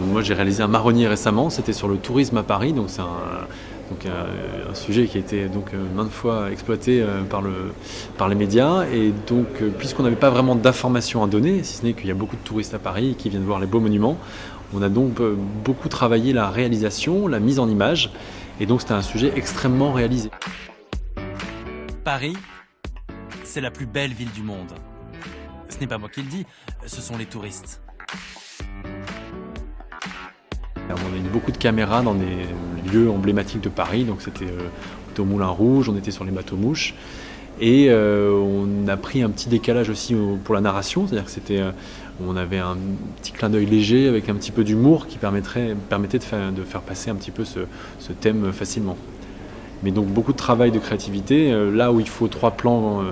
Moi, j'ai réalisé un marronnier récemment, c'était sur le tourisme à Paris, donc c'est un sujet qui a été maintes fois exploité par les médias. Et donc, puisqu'on n'avait pas vraiment d'informations à donner, si ce n'est qu'il y a beaucoup de touristes à Paris qui viennent voir les beaux monuments, on a donc beaucoup travaillé la réalisation, la mise en image, et donc c'était un sujet extrêmement réalisé. Paris, c'est la plus belle ville du monde. Ce n'est pas moi qui le dis, ce sont les touristes. On a eu beaucoup de caméras dans des lieux emblématiques de Paris, donc c'était au Moulin Rouge, on était sur les bateaux mouches, et on a pris un petit décalage aussi pour la narration, c'est-à-dire que on avait un petit clin d'œil léger avec un petit peu d'humour qui permettait de faire passer un petit peu ce thème facilement. Mais donc beaucoup de travail de créativité, là où il faut 3 plans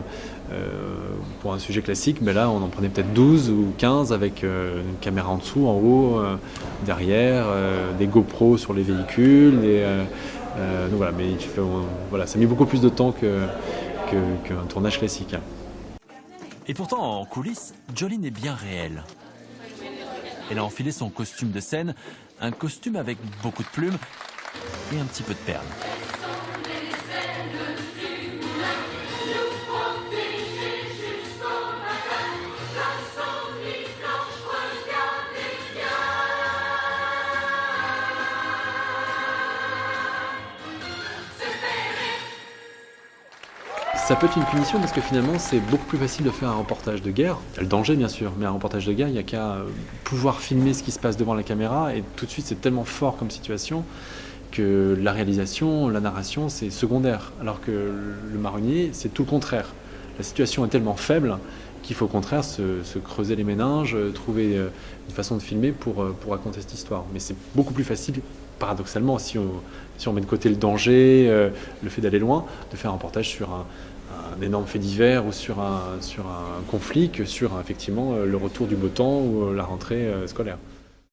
pour un sujet classique, mais là on en prenait peut-être 12 ou 15 avec une caméra en dessous, en haut, derrière, des GoPros sur les véhicules. Donc voilà, mais voilà, ça a mis beaucoup plus de temps qu'un tournage classique. Et pourtant, en coulisses, Jolene est bien réelle. Elle a enfilé son costume de scène, un costume avec beaucoup de plumes et un petit peu de perles. Ça peut être une punition parce que finalement c'est beaucoup plus facile de faire un reportage de guerre. Il y a le danger bien sûr, mais un reportage de guerre, il n'y a qu'à pouvoir filmer ce qui se passe devant la caméra et tout de suite c'est tellement fort comme situation que la réalisation, la narration c'est secondaire. Alors que le marronnier c'est tout le contraire. La situation est tellement faible qu'il faut au contraire se creuser les méninges, trouver une façon de filmer pour raconter cette histoire. Mais c'est beaucoup plus facile, paradoxalement, si on met de côté le danger, le fait d'aller loin, de faire un reportage sur un énorme fait divers ou sur un conflit que sur effectivement le retour du beau temps ou la rentrée scolaire.